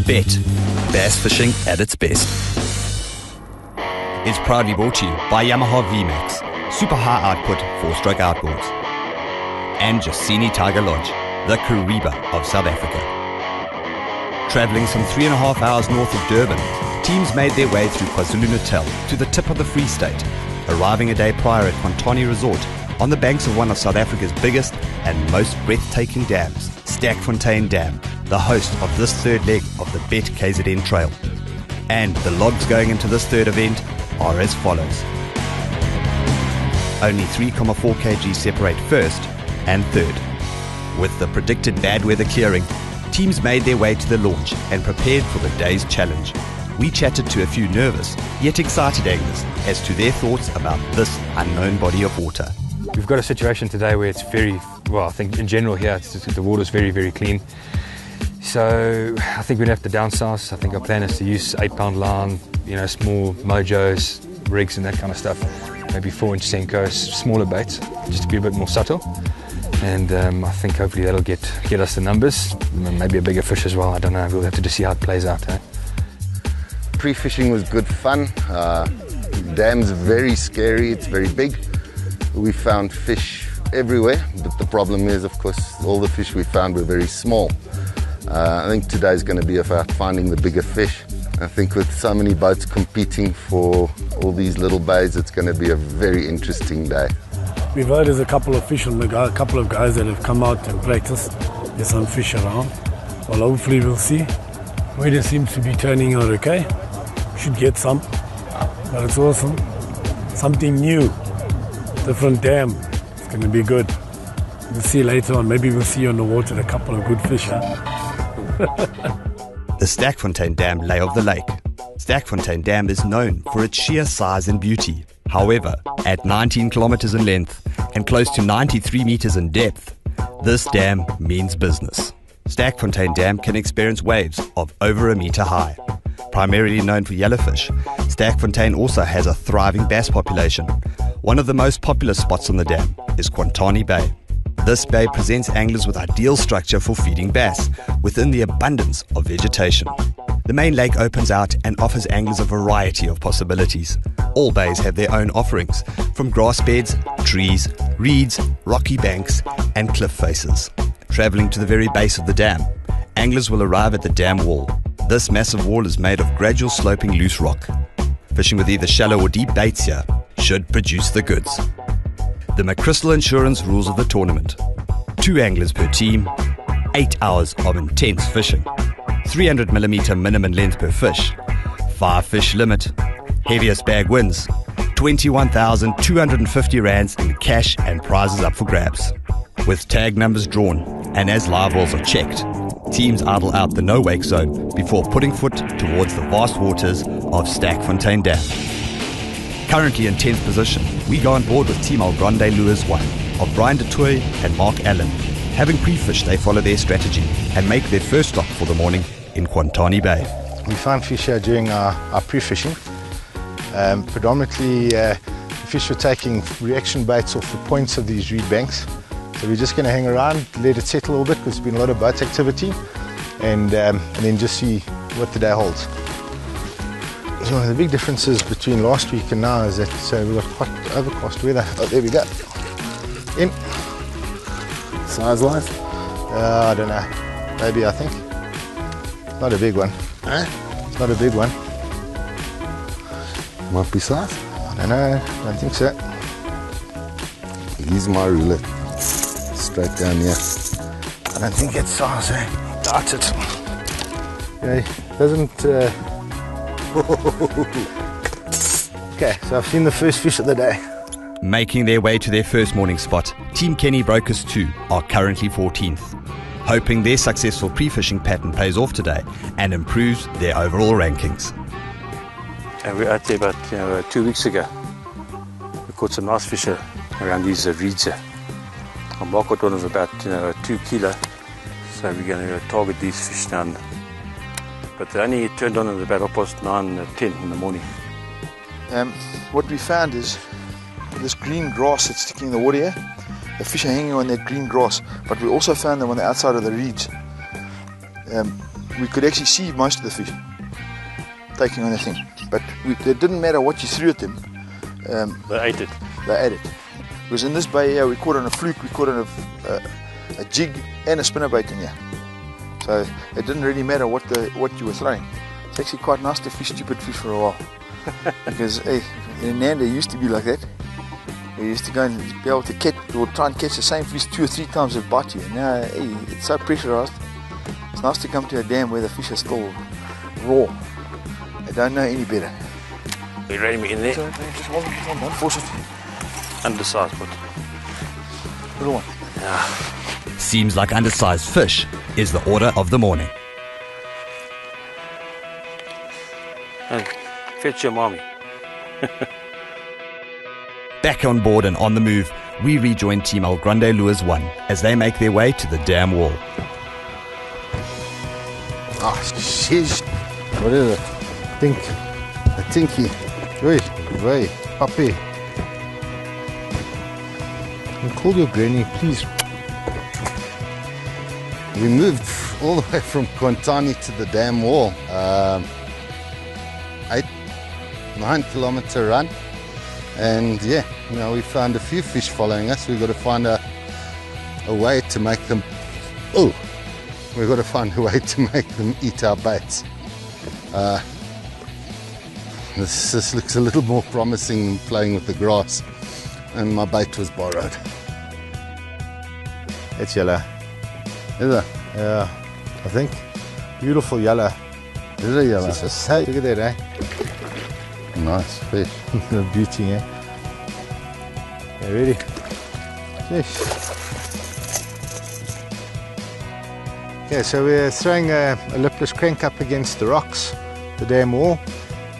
BETT, bass fishing at its best. Is proudly brought to you by Yamaha VMAX, super high output 4-stroke outboards. And Jacini Tiger Lodge, the Kariba of South Africa. Travelling some 3.5 hours north of Durban, teams made their way through KwaZulu-Natal to the tip of the Free State, arriving a day prior at Kwantani Resort on the banks of one of South Africa's biggest and most breathtaking dams, Sterkfontein Dam, the host of this third leg of the BETT KZN Trail. And the logs going into this third event are as follows. Only 3.4 kg separate first and third. With the predicted bad weather clearing, teams made their way to the launch and prepared for the day's challenge. We chatted to a few nervous yet excited anglers as to their thoughts about this unknown body of water. We've got a situation today where it's very, well, I think in general here the water's very, very clean. So I think we're going to have to downsize. I think our plan is to use 8-pound line, small mojos, rigs and that kind of stuff. Maybe 4-inch Senkos, smaller baits, just to be a bit more subtle. And I think hopefully that'll get us the numbers, maybe a bigger fish as well. I don't know, we'll have to just see how it plays out. Pre-fishing was good fun. Dam's very scary, it's very big. We found fish everywhere, but the problem is, of course, all the fish we found were very small. I think today's going to be about finding the bigger fish. I think with so many boats competing for all these little bays, it's going to be a very interesting day. We've heard there's a couple of fish on the go, a couple of guys that have come out and practiced. There's some fish around. Well, hopefully we'll see. Weather seems to be turning out okay. We should get some, but it's awesome. Something new, different dam. It's going to be good. We'll see later on. Maybe we'll see on the water a couple of good fish. The Sterkfontein Dam lay of the lake. Sterkfontein Dam is known for its sheer size and beauty. However, at 19 kilometers in length and close to 93 meters in depth, this dam means business. Sterkfontein Dam can experience waves of over a meter high. Primarily known for yellowfish, Sterkfontein also has a thriving bass population. One of the most popular spots on the dam is Kwantani Bay. This bay presents anglers with ideal structure for feeding bass within the abundance of vegetation. The main lake opens out and offers anglers a variety of possibilities. All bays have their own offerings, from grass beds, trees, reeds, rocky banks, and cliff faces. Travelling to the very base of the dam, anglers will arrive at the dam wall. This massive wall is made of gradual sloping loose rock. Fishing with either shallow or deep baits here should produce the goods. The McChrystal Insurance rules of the tournament: 2 anglers per team, 8 hours of intense fishing, 300mm minimum length per fish, 5 fish limit, heaviest bag wins, 21,250 rands in cash and prizes up for grabs. With tag numbers drawn and as live wells are checked, teams idle out the no-wake zone before putting foot towards the vast waters of Sterkfontein Dam. Currently in 10th position, we go on board with Team El Grande Lures 1 of Brian DeToy and Mark Allen. Having pre-fished, they follow their strategy and make their first stop for the morning in Kwantani Bay. We found fish here during our pre-fishing. Predominantly, the fish were taking reaction baits off the points of these reed banks. So we're just going to hang around, let it settle a little bit because there's been a lot of boat activity, and then just see what the day holds. So one of the big differences between last week and now is that we've got quite overcast weather. Oh, there we go. In. Size-wise? I don't know. Maybe, I think. Not a big one. Eh? It's not a big one. Might be size? I don't know. I don't think so. Use my ruler. Straight down here. I don't think it's size, Doubt it. Okay, doesn't... Okay, so I've seen the first fish of the day. Making their way to their first morning spot, Team Kenny Brokers 2 are currently 14th, hoping their successful pre-fishing pattern pays off today and improves their overall rankings. We were out there about 2 weeks ago. We caught some nice fish around these reeds here. Our mark caught one of about 2 kilo, so we're going to target these fish down. But they only turned on at about 9:10 in the morning. What we found is this green grass that's sticking in the water here. The fish are hanging on that green grass, but we also found them on the outside of the reeds. we could actually see most of the fish taking on the thing. But it didn't matter what you threw at them. They ate it. They ate it. Because in this bay here, we caught on a fluke, we caught on a jig and a spinnerbait in here. So it didn't really matter what you were throwing. It's actually quite nice to fish stupid fish for a while. Because hey, in Nanda it used to be like that. We used to go and be able to catch or try and catch the same fish 2 or 3 times and bite you. And now hey, it's so pressurized. It's nice to come to a dam where the fish are still raw. They don't know any better. You ready me in there? So, just hold on, force it. Undersized, but Little one. Seems like undersized fish is the order of the morning. and fetch your mommy. Back on board and on the move, we rejoin Team El Grande Lures 1 as they make their way to the dam wall. Ah, shish. What is it? A tinky. Oi, way, puppy. And call your granny, please. We moved all the way from Kwantani to the dam wall. 8-9 kilometer run. And yeah, you know, we found a few fish following us. We've got to find a way to make them, we've got to find a way to make them eat our baits. This looks a little more promising than playing with the grass. And my bait was borrowed. It's yellow. Is it? Yeah, I think. Beautiful yellow. Is it yellow? It's just, hey, look at that, eh? Nice fish. The beauty, eh? Okay, ready? Yes. Okay, so we're throwing a lipless crank up against the rocks, the dam wall,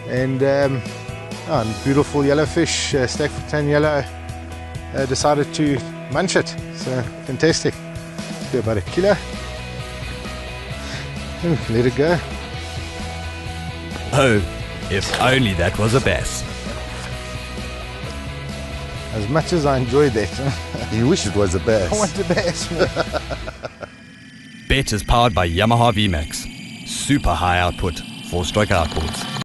and beautiful yellowfish, Stackfontein yellow, decided to munch it. So fantastic. Do about 1 kilo. Let it go. Oh, if only that was a bass. As much as I enjoyed that, You wish it was a bass. I want a bass, man. BETT is powered by Yamaha VMAX. Super high output, 4-stroke outboards.